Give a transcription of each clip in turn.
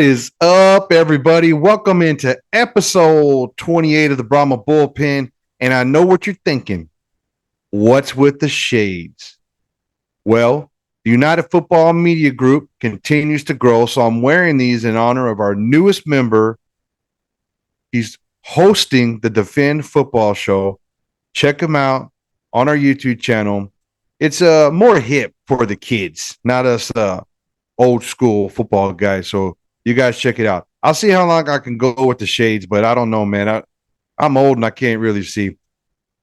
is up, everybody? Welcome into episode 28 of the Brahma Bullpen. And I know what you're thinking. What's with the shades? Well, the United Football Media Group continues to grow, so I'm wearing these in honor of our newest member. He's hosting the Defend Football Show. Check him out on our YouTube channel. It's more hip for the kids, not us old school football guys. So you guys check it out. I'll see how long I can go with the shades, but I don't know, man. I'm old and I can't really see.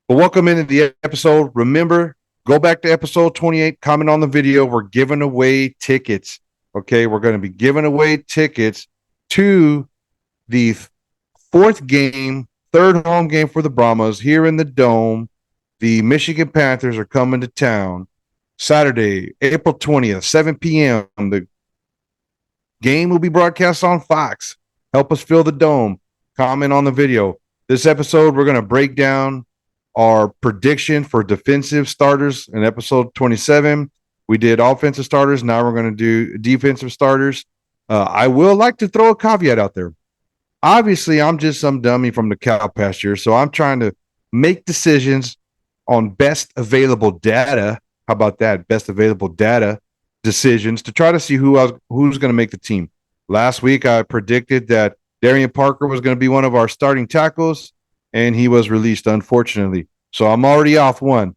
But welcome into the episode. Remember, go back to episode 28, comment on the video. We're giving away tickets. Okay, we're going to be giving away tickets to the third home game for the Brahmas here in the Dome. The Michigan Panthers are coming to town Saturday, April 20th, 7 p.m. The game will be broadcast on Fox. Help us fill the Dome. Comment on the video. This episode, we're going to break down our prediction for defensive starters in episode 27. We did offensive starters. Now we're going to do defensive starters. I will like to throw a caveat out there. Obviously, I'm just some dummy from the cow pasture, so I'm trying to make decisions on best available data. How about that? Best available data decisions to try to see who's going to make the team. Last week, I predicted that Darian Parker was going to be one of our starting tackles, and he was released, unfortunately. So I'm already off one.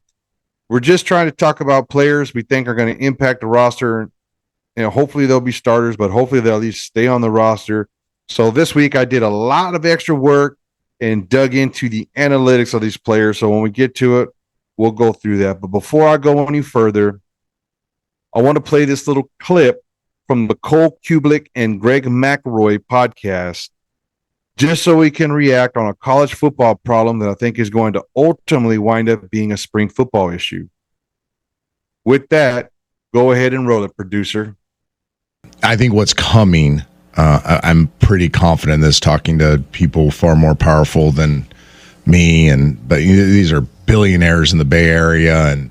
We're just trying to talk about players we think are going to impact the roster. You know, hopefully they'll be starters, but hopefully they'll at least stay on the roster. So this week I did a lot of extra work and dug into the analytics of these players. So when we get to it, we'll go through that. But before I go any further, I want to play this little clip from the Cole Kublik and Greg McElroy podcast, just so we can react on a college football problem that I think is going to ultimately wind up being a spring football issue. With that, go ahead and roll it, producer. I think what's coming, I'm pretty confident in this, talking to people far more powerful than me, but these are billionaires in the Bay Area, and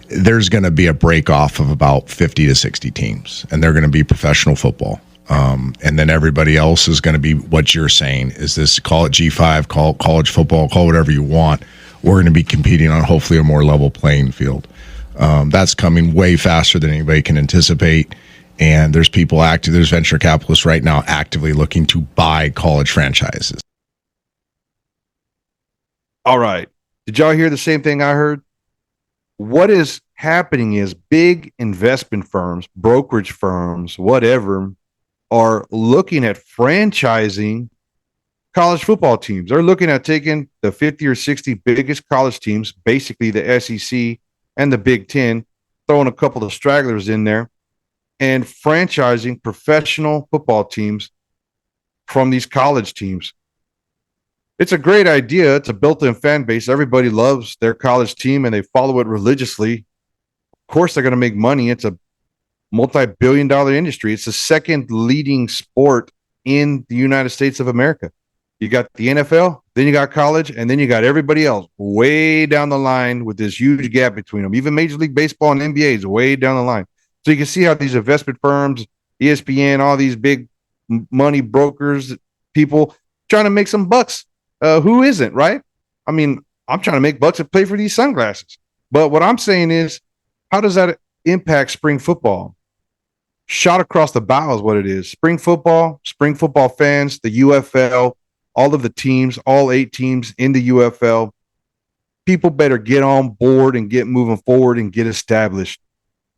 there's going to be a break off of about 50 to 60 teams, and they're going to be professional football. And then everybody else is going to be what you're saying. Is this, call it G5, call it college football, call whatever you want. We're going to be competing on hopefully a more level playing field. That's coming way faster than anybody can anticipate. And there's there's venture capitalists right now actively looking to buy college franchises. All right. Did y'all hear the same thing I heard? What is happening is big investment firms, brokerage firms, whatever, are looking at franchising college football teams. They're looking at taking the 50 or 60 biggest college teams, basically the SEC and the Big Ten, throwing a couple of stragglers in there, and franchising professional football teams from these college teams. It's a great idea. It's a built-in fan base. Everybody loves their college team, and they follow it religiously. Of course, they're going to make money. It's a multi-billion-dollar industry. It's the second leading sport in the United States of America. You got the NFL, then you got college, and then you got everybody else way down the line with this huge gap between them. Even Major League Baseball and NBA is way down the line. So you can see how these investment firms, ESPN, all these big money brokers, people trying to make some bucks. Who isn't, right? I mean, I'm trying to make bucks and play for these sunglasses. But what I'm saying is, how does that impact spring football? Shot across the bow is what it is. Spring football fans, the UFL, all of the teams, all 8 teams in the UFL, people better get on board and get moving forward and get established.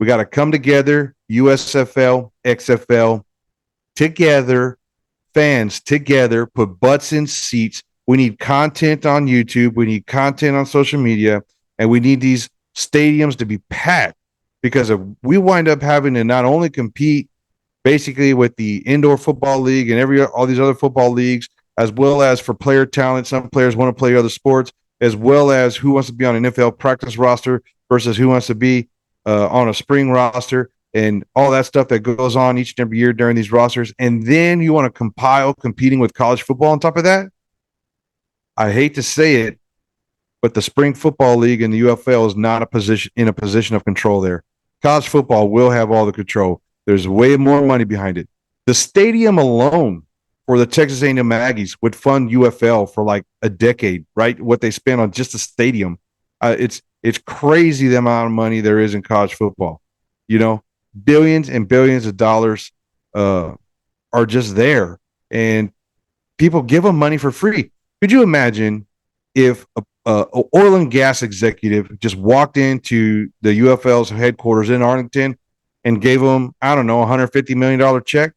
We got to come together, USFL, XFL, together, fans together, put butts in seats. We need content on YouTube. We need content on social media, and we need these stadiums to be packed, because if we wind up having to not only compete basically with the indoor football league and all these other football leagues, as well as for player talent. Some players want to play other sports, as well as who wants to be on an NFL practice roster versus who wants to be on a spring roster, and all that stuff that goes on each and every year during these rosters. And then you want to compile competing with college football on top of that. I hate to say it, but the spring football league and the UFL is not in a position of control there. College football will have all the control. There's way more money behind it. The stadium alone for the Texas A&M Aggies would fund UFL for like a decade, right? What they spend on just the stadium. It's crazy the amount of money there is in college football. You know, billions and billions of dollars are just there, and people give them money for free. Could you imagine if a oil and gas executive just walked into the UFL's headquarters in Arlington and gave them, I don't know, $150 million check?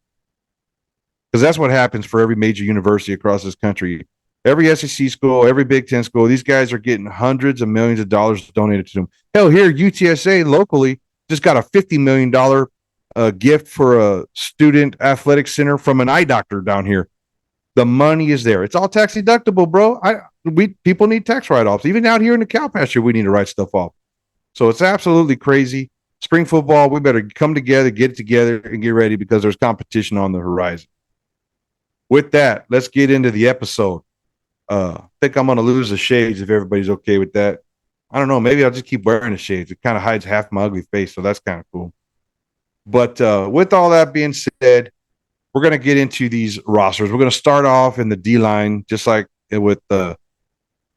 Because that's what happens for every major university across this country. Every SEC school, every Big Ten school, these guys are getting hundreds of millions of dollars donated to them. Hell, here, UTSA locally just got a $50 million gift for a student athletic center from an eye doctor down here. The money is there. It's all tax deductible, bro. We people need tax write-offs. Even out here in the cow pasture, we need to write stuff off. So it's absolutely crazy. Spring football, we better come together, get it together, and get ready because there's competition on the horizon. With that, let's get into the episode. I think I'm gonna lose the shades if everybody's okay with that. I don't know. Maybe I'll just keep wearing the shades. It kind of hides half my ugly face, so that's kind of cool. But with all that being said, we're going to get into these rosters. We're going to start off in the D line, just like with the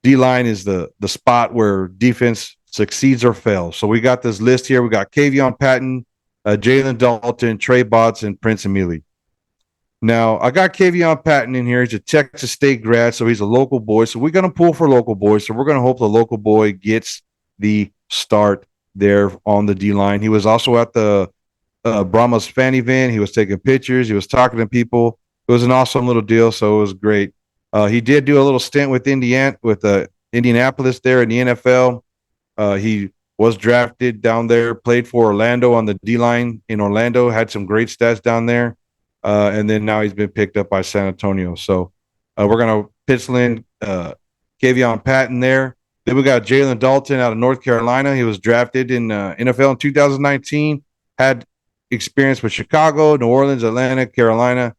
D line is the spot where defense succeeds or fails. So we got this list here. We got Kavion Patton, Jalen Dalton, Trey Botts, and Prince Emili. Now, I got Kavion Patton in here. He's a Texas State grad, so he's a local boy. So we're going to pull for local boys. So we're going to hope the local boy gets the start there on the D line. He was also at the Brahmas fan event. He was taking pictures. He was talking to people. It was an awesome little deal. So it was great. He did do a little stint with Indianapolis there in the NFL. He was drafted down there, played for Orlando on the D line in Orlando, had some great stats down there. And then now he's been picked up by San Antonio. So we're going to pencil in Kavion Patton there. Then we got Jalen Dalton out of North Carolina. He was drafted in NFL in 2019, had experience with Chicago, New Orleans, Atlanta, Carolina.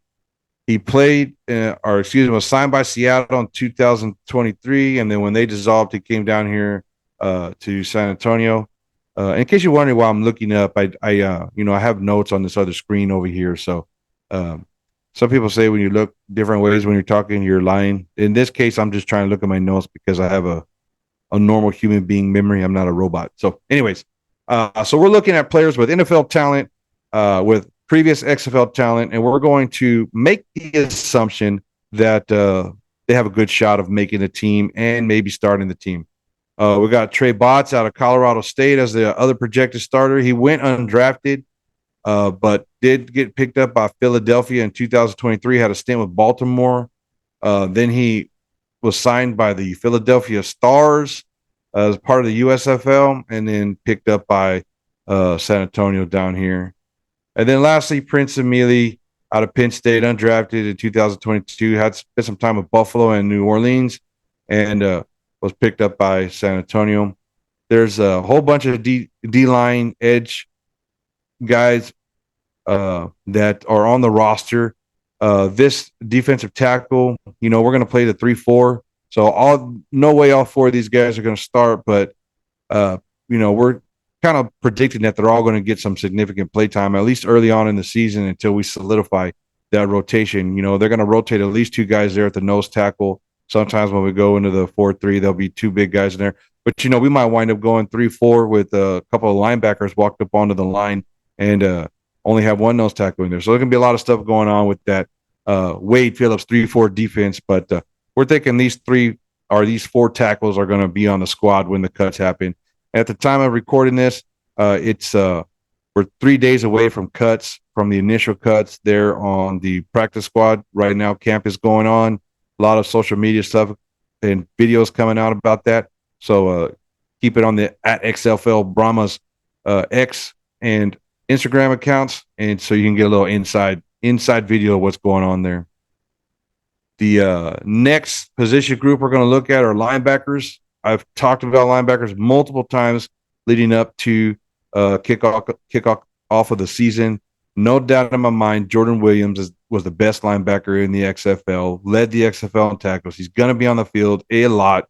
He was signed by Seattle in 2023, and then when they dissolved, he came down here to San Antonio. In case you're wondering why I'm looking up, I have notes on this other screen over here. So some people say when you look different ways when you're talking, you're lying. In this case, I'm just trying to look at my notes because I have a normal human being memory. I'm not a robot. So, anyways, so we're looking at players with NFL talent, with previous XFL talent, and we're going to make the assumption that they have a good shot of making the team and maybe starting the team. We got Trey Botts out of Colorado State as the other projected starter. He went undrafted, but did get picked up by Philadelphia in 2023, had a stint with Baltimore. Then he was signed by the Philadelphia Stars as part of the USFL, and then picked up by San Antonio down here. And then lastly, Prince Emili out of Penn State, undrafted in 2022, had spent some time with Buffalo and New Orleans, and was picked up by San Antonio. There's a whole bunch of D-line edge guys that are on the roster. This defensive tackle, we're going to play the 3-4. So no way all four of these guys are going to start, but we're kind of predicting that they're all going to get some significant play time, at least early on in the season until we solidify that rotation. They're going to rotate at least two guys there at the nose tackle. Sometimes when we go into the 4-3, there'll be two big guys in there. But, we might wind up going 3-4 with a couple of linebackers walked up onto the line and only have one nose tackle in there. So there's going to be a lot of stuff going on with that Wade Phillips 3-4 defense. But we're thinking these four tackles are going to be on the squad when the cuts happen. At the time of recording this, we're 3 days away from the initial cuts there on the practice squad. Right now, camp is going on. A lot of social media stuff and videos coming out about that. So keep it on the @XFL Brahmas X and Instagram accounts, and so you can get a little inside video of what's going on there. The next position group we're going to look at are linebackers. I've talked about linebackers multiple times leading up to kick off of the season. No doubt in my mind, Jordan Williams was the best linebacker in the XFL, led the XFL in tackles. He's going to be on the field a lot.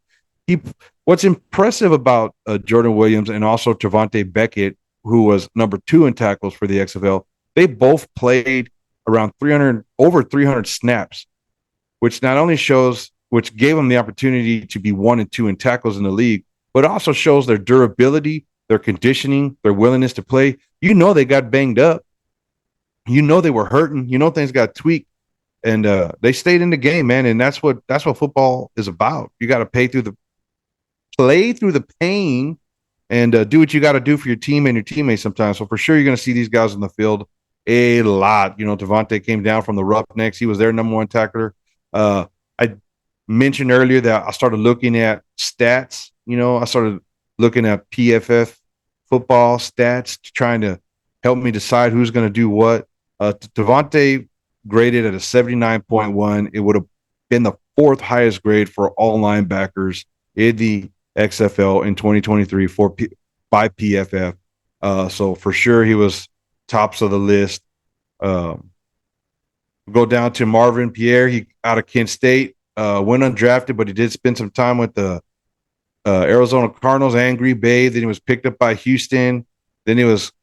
What's impressive about Jordan Williams and also Trevante Beckett, who was number 2 in tackles for the XFL, they both played around 300, over 300 snaps, which not only shows, which gave them the opportunity to be 1 and 2 in tackles in the league, but also shows their durability, their conditioning, their willingness to play. You know, they got banged up. You know, they were hurting. You know, things got tweaked, and they stayed in the game, man. And that's what football is about. You got to play through the pain and do what you got to do for your team and your teammates sometimes. So for sure, you're going to see these guys in the field a lot. You know, Devontae came down from the Roughnecks. He was their number one tackler. I mentioned earlier that I started looking at stats. You know, I started looking at PFF football stats, trying to help me decide who's going to do what. Devontae graded at a 79.1. It would have been the fourth highest grade for all linebackers in the XFL in 2023 by PFF. So for sure, he was tops of the list. Go down to Marvin Pierre. He out of Kent State, went undrafted, but he did spend some time with the Arizona Cardinals and Green Bay. Then he was picked up by Houston. Then he was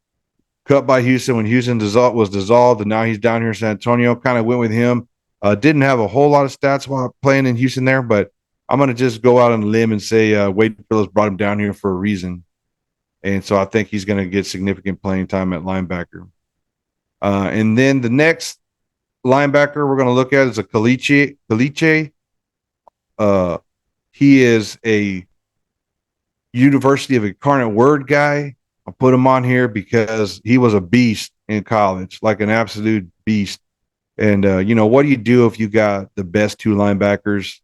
cut by Houston when Houston was dissolved, and now he's down here in San Antonio. Kind of went with him. Didn't have a whole lot of stats while playing in Houston there, but I'm going to just go out on a limb and say Wade Phillips brought him down here for a reason. And so I think he's going to get significant playing time at linebacker. And then the next linebacker we're going to look at is a Caliche. He is a University of Incarnate Word guy. I put him on here because he was a beast in college, like an absolute beast. And, you know, what do you do if you got the best two linebackers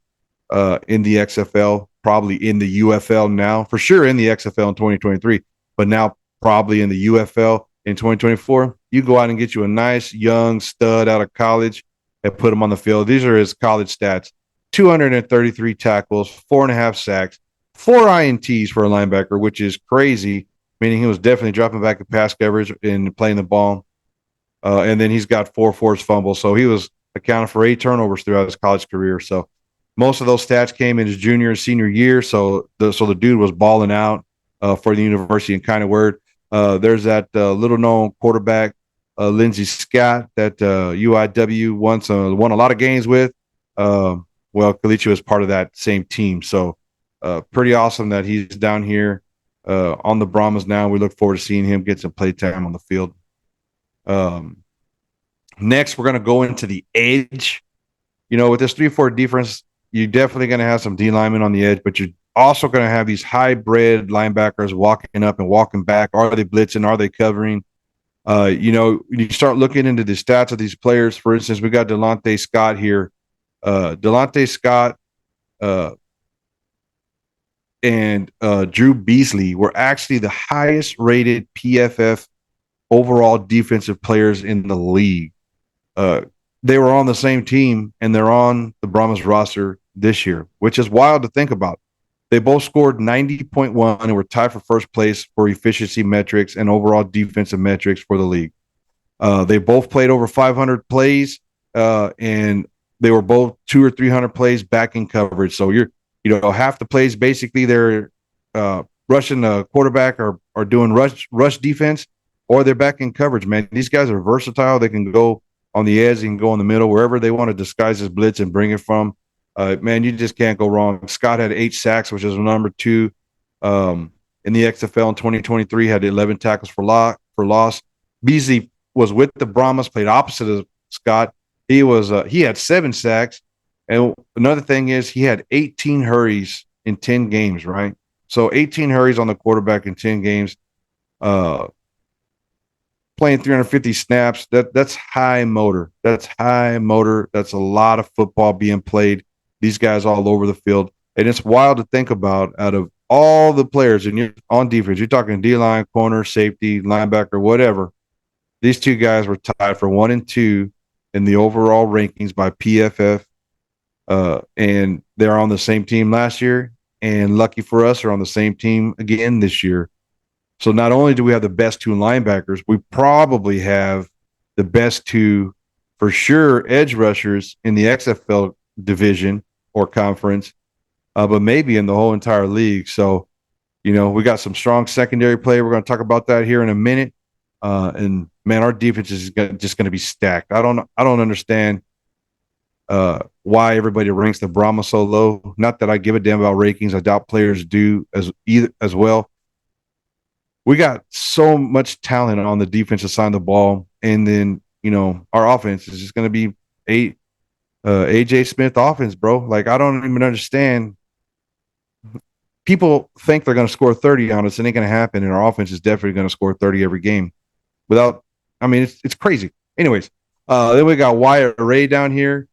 in the XFL, probably in the UFL now, for sure in the XFL in 2023, but now probably in the UFL in 2024? You go out and get you a nice young stud out of college and put him on the field. These are his college stats: 233 tackles, 4.5 sacks, 4 INTs for a linebacker, which is crazy, meaning he was definitely dropping back the pass coverage and playing the ball. And then he's got 4 forced fumbles. So he was accounted for 8 turnovers throughout his college career. So most of those stats came in his junior and senior year. So the dude was balling out for the University in kind of word. There's that little known quarterback, Lindsey Scott, that UIW won a lot of games with. Well, Caliche was part of that same team. So pretty awesome that he's down here on the Brahmas now. We look forward to seeing him get some play time on the field. Next, we're going to go into the edge. You know, with this 3-4 defense, you're definitely going to have some D linemen on the edge, but you're also going to have these hybrid linebackers walking up and walking back. Are they blitzing? Are they covering? You know, you start looking into the stats of these players. For instance, we got Delonte Scott here. Delonte Scott and Drew Beasley were actually the highest rated PFF overall defensive players in the league. They were on the same team, and they're on the Brahmas roster this year, which is wild to think about. They both scored 90.1 and were tied for first place for efficiency metrics and overall defensive metrics for the league. They both played over 500 plays, and they were both 200 or 300 plays back in coverage. So half the plays basically they're rushing the quarterback or doing rush defense, or they're back in coverage. Man, these guys are versatile. They can go on the edge, they can go in the middle, wherever they want to disguise his blitz and bring it from. Man, you just can't go wrong. Scott had 8 sacks, which is number 2 in the XFL in 2023. Had 11 tackles for loss. Beasley was with the Brahmas, played opposite of Scott. He had 7 sacks, and another thing is he had 18 hurries in 10 games. Right, so 18 hurries on the quarterback in 10 games. Playing 350 snaps. That's high motor. That's high motor. That's a lot of football being played. These guys all over the field. And it's wild to think about, out of all the players on defense, you're talking D-line, corner, safety, linebacker, whatever. These two guys were tied for 1 and 2 in the overall rankings by PFF. And they're on the same team last year. And lucky for us, are on the same team again this year. So not only do we have the best 2 linebackers, we probably have the best 2, for sure, edge rushers in the XFL division or conference, but maybe in the whole entire league. So, we got some strong secondary play. We're going to talk about that here in a minute. And man, our defense is just going to be stacked. I don't understand why everybody ranks the Brahma so low. Not that I give a damn about rankings. I doubt players do as well. We got so much talent on the defensive side of the ball, and then our offense is just going to be AJ Smith offense, bro. Like I don't even understand. People think they're going to score 30 on us, and it ain't going to happen. And our offense is definitely going to score 30 every game. Without, I mean, it's crazy. Anyways, then we got Wyatt Ray down here.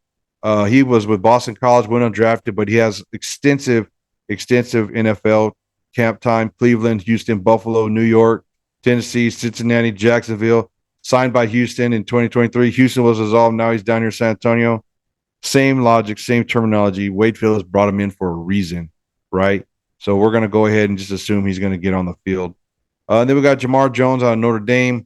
He was with Boston College, went undrafted, but he has extensive NFL camp time. Cleveland, Houston, Buffalo, New York, Tennessee, Cincinnati, Jacksonville. Signed by Houston in 2023. Houston was dissolved. Now he's down here in San Antonio. Same logic, same terminology. Wade Phillips brought him in for a reason, right? So we're going to go ahead and just assume he's going to get on the field. Then we got Jamar Jones out of Notre Dame.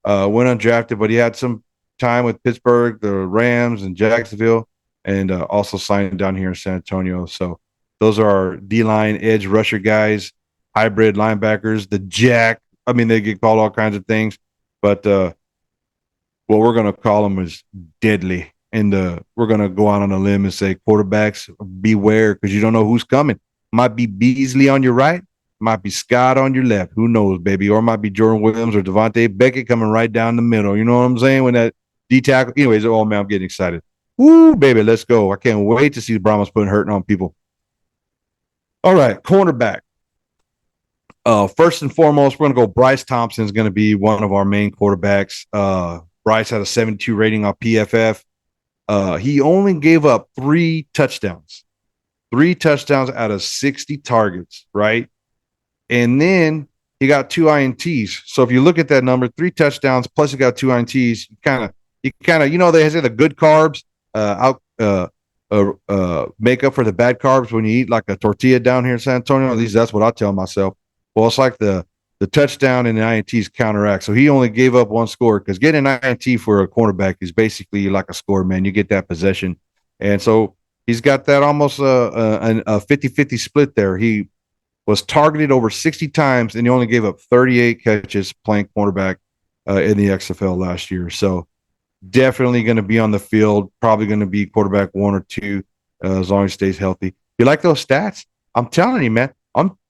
Went undrafted, but he had some time with Pittsburgh, the Rams, and Jacksonville, and also signed down here in San Antonio. So those are our D-line edge rusher guys, hybrid linebackers, the jack. I mean, they get called all kinds of things, but what we're going to call them is deadly. And we're going to go out on a limb and say, quarterbacks, beware, because you don't know who's coming. Might be Beasley on your right, might be Scott on your left. Who knows, baby? Or it might be Jordan Williams or Devontae Beckett coming right down the middle. You know what I'm saying? When that D tackle. Anyways, oh man, I'm getting excited. Woo, baby, let's go. I can't wait to see the Brahmas putting hurting on people. All right, cornerback. First and foremost, we're going to go Bryce Thompson is going to be one of our main quarterbacks. Bryce had a 72 rating on PFF. He only gave up 3 touchdowns. 3 touchdowns out of 60 targets, right? And then he got 2 INTs. So if you look at that number, 3 touchdowns plus he got 2 INTs, you kind of, they say the good carbs make up for the bad carbs when you eat like a tortilla down here in San Antonio. At least that's what I tell myself. Well, it's like the touchdown and the INTs counteract. So he only gave up 1 score because getting an INT for a cornerback is basically like a score, man. You get that possession. And so he's got that almost a 50-50 split there. He was targeted over 60 times, and he only gave up 38 catches playing cornerback in the XFL last year. So definitely going to be on the field, probably going to be quarterback 1 or 2 as long as he stays healthy. You like those stats? I'm telling you, man,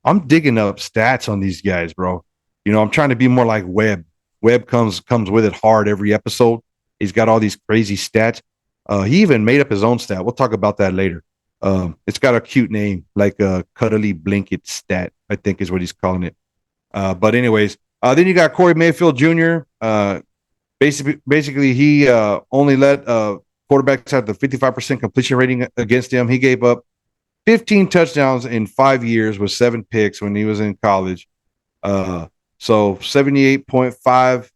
I'm digging up stats on these guys, bro. I'm trying to be more like Webb. Webb comes with it hard every episode. He's got all these crazy stats. He even made up his own stat. We'll talk about that later. It's got a cute name, like a cuddly blanket stat, I think is what he's calling it. But anyways, then you got Corey Mayfield Jr. Basically, he only let quarterbacks have the 55% completion rating against him. He gave up 15 touchdowns in 5 years with 7 picks when he was in college. So 78.5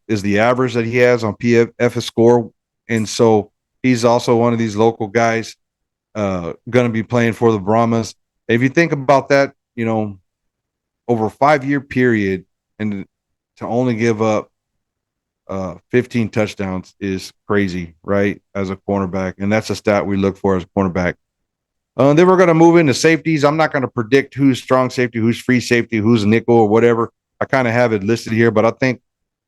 is the average that he has on PFF score. And so he's also one of these local guys going to be playing for the Brahmas. If you think about that, over a 5-year period and to only give up 15 touchdowns is crazy, right? As a cornerback. And that's a stat we look for as a cornerback. Then we're going to move into safeties. I'm not going to predict who's strong safety, who's free safety, who's nickel or whatever. I kind of have it listed here, but I think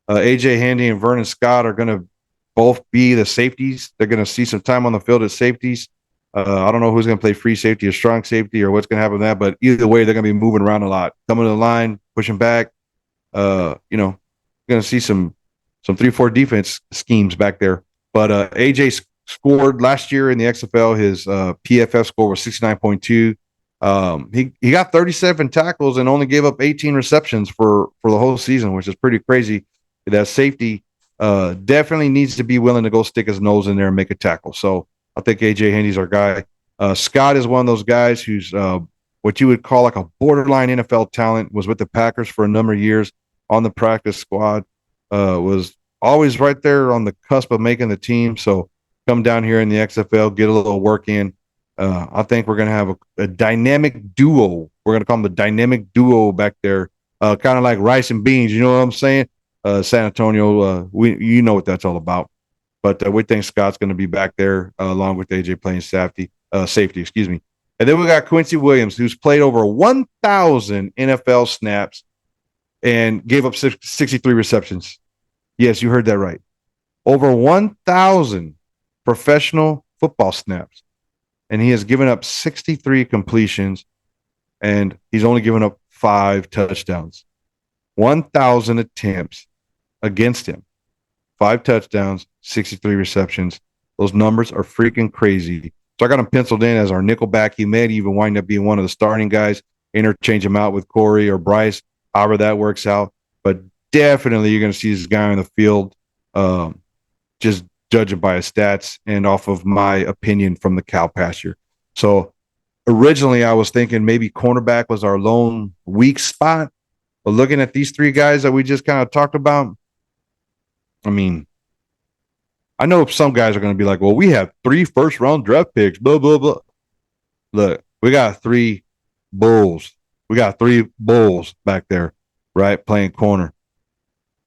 AJ Handy and Vernon Scott are going to both be the safeties. They're going to see some time on the field as safeties. I don't know who's going to play free safety or strong safety or what's going to happen with that, but either way, they're going to be moving around a lot, coming to the line, pushing back. Going to see some 3-4 defense schemes back there. But AJ scored last year in the XFL. His PFF score was 69.2. He got 37 tackles and only gave up 18 receptions for the whole season, which is pretty crazy. That safety definitely needs to be willing to go stick his nose in there and make a tackle. So I think AJ Handy's our guy. Scott is one of those guys who's what you would call like a borderline NFL talent, was with the Packers for a number of years on the practice squad, was always right there on the cusp of making the team. So come down here in the XFL, get a little work in. I think we're going to have a dynamic duo. We're going to call them the dynamic duo back there, kind of like rice and beans. You know what I'm saying? San Antonio, you know what that's all about. But we think Scott's going to be back there along with AJ playing safety. Excuse me. And then we got Quincy Williams, who's played over 1,000 NFL snaps and gave up 63 receptions. Yes, you heard that right. Over 1,000 professional football snaps, and he has given up 63 completions, and he's only given up 5 touchdowns. 1,000 attempts against him, 5 touchdowns, 63 receptions. Those numbers are freaking crazy. So I got him penciled in as our nickelback. He may even wind up being one of the starting guys. Interchange him out with Corey or Bryce, however that works out. But definitely you're going to see this guy on the field, just judging by his stats and off of my opinion from the cow pasture. So originally I was thinking maybe cornerback was our lone weak spot. But looking at these 3 guys that we just kind of talked about, I mean, I know some guys are going to be like, well, we have 3 first-round draft picks, blah, blah, blah. Look, we got 3 bulls. We got 3 bulls back there, right, playing corner.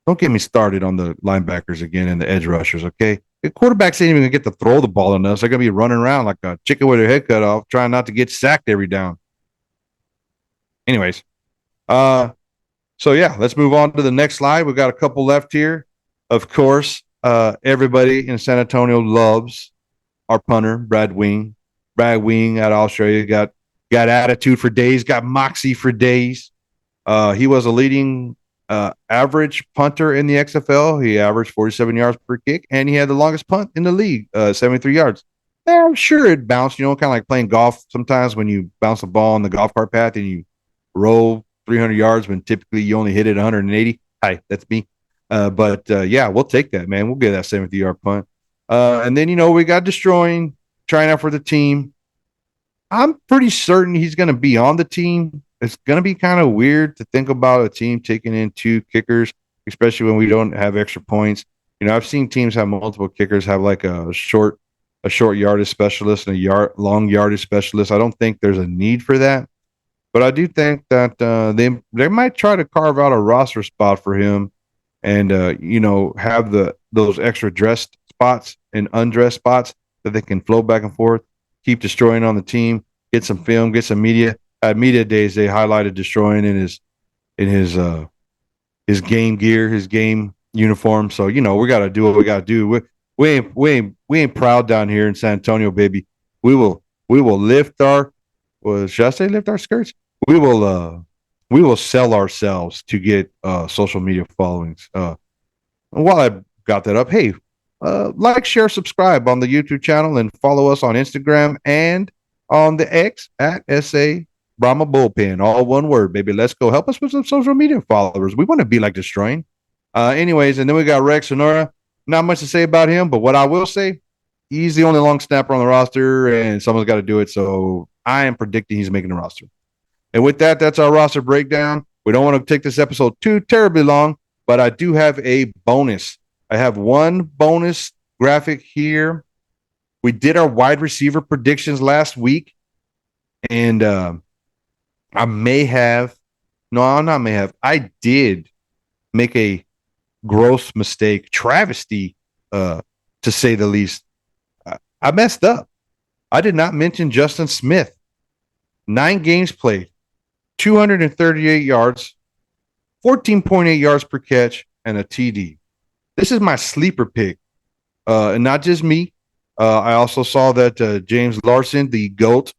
Don't get me started on the linebackers again and the edge rushers, okay? The quarterbacks ain't even going to get to throw the ball on us. They're going to be running around like a chicken with their head cut off, trying not to get sacked every down. Anyways, so yeah, let's move on to the next slide. We've got a couple left here. Of course, everybody in San Antonio loves our punter, Brad Wing. Brad Wing out of Australia got attitude for days, got moxie for days. He was a leading average punter in the XFL. He averaged 47 yards per kick, and he had the longest punt in the league, 73 yards. Yeah, I'm sure it bounced, kind of like playing golf sometimes when you bounce a ball on the golf cart path and you roll 300 yards when typically you only hit it 180. Hi, that's me. But yeah, we'll take that, man. We'll get that 70-yard punt. And then, we got Destroying, trying out for the team. I'm pretty certain he's going to be on the team. It's going to be kind of weird to think about a team taking in 2 kickers, especially when we don't have extra points. I've seen teams have multiple kickers, have like a short yardage specialist and a long yardage specialist. I don't think there's a need for that, but I do think that they might try to carve out a roster spot for him, and have those extra dressed spots and undressed spots that they can flow back and forth, keep Destroying on the team, get some film, get some media. At media days, they highlighted Destroying in his game gear, his game uniform. So we got to do what we got to do. We ain't proud down here in San Antonio, baby. We will lift our. Well, should I say lift our skirts? We will sell ourselves to get social media followings. And while I got that up, hey, like, share, subscribe on the YouTube channel, and follow us on Instagram and on the X at SA Brahma Bullpen. All one word, baby. Let's go. Help us with some social media followers. We want to be like Destroying. Anyways, and then we got Rex Sonora. Not much to say about him, but what I will say, he's the only long snapper on the roster, and someone's got to do it. So I am predicting he's making the roster. And with that, that's our roster breakdown. We don't want to take this episode too terribly long, but I do have a bonus. I have one bonus graphic here. We did our wide receiver predictions last week, and I did make a gross mistake, travesty, to say the least. I messed up. I did not mention Justin Smith. 9 games played, 238 yards, 14.8 yards per catch, and a TD. This is my sleeper pick, and not just me. I also saw that James Larson, the GOAT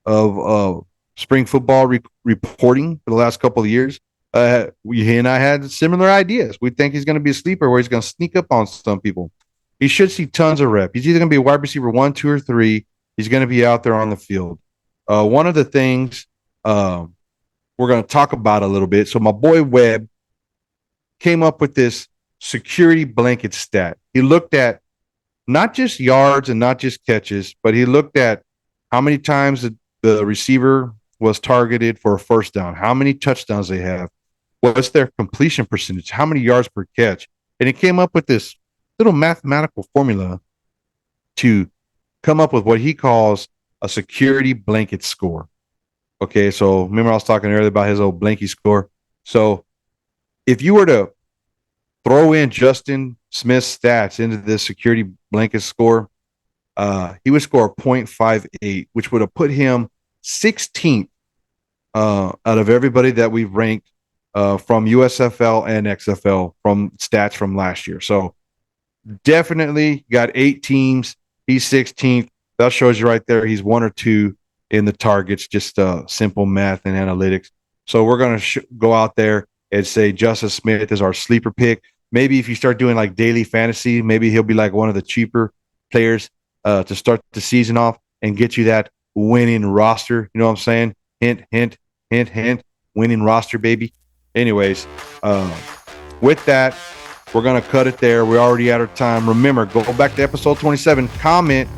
of spring football reporting for the last couple of years, he and I had similar ideas. We think he's going to be a sleeper where he's going to sneak up on some people. He should see tons of rep. He's either going to be a wide receiver 1, 2, or 3. He's going to be out there on the field. One of the things we're going to talk about a little bit. So my boy Webb came up with this security blanket stat. He looked at not just yards and not just catches, but he looked at how many times the receiver was targeted for a first down, how many touchdowns they have, what's their completion percentage, how many yards per catch. And he came up with this little mathematical formula to come up with what he calls a security blanket score. Okay, so remember I was talking earlier about his old blankie score. So if you were to throw in Justin Smith's stats into this security blanket score, he would score 0.58, which would have put him 16th out of everybody that we've ranked from USFL and XFL from stats from last year. So definitely got 8 teams. He's 16th. That shows you right there. He's 1 or 2 in the targets, just simple math and analytics. So we're going to go out there and say Justice Smith is our sleeper pick. Maybe if you start doing like daily fantasy, maybe he'll be like one of the cheaper players to start the season off and get you that winning roster. You know what I'm saying? Hint, hint, hint, hint. Winning roster, baby. Anyways, with that, we're going to cut it there. We're already out of time. Remember, go back to episode 27. Comment.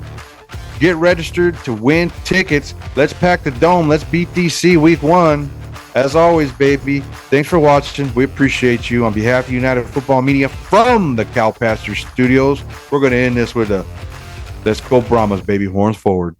Get registered to win tickets. Let's pack the dome. Let's beat DC week 1. As always, baby, thanks for watching. We appreciate you. On behalf of United Football Media from the Cow Pasture Studios, we're going to end this with a let's go Brahmas, baby. Horns forward.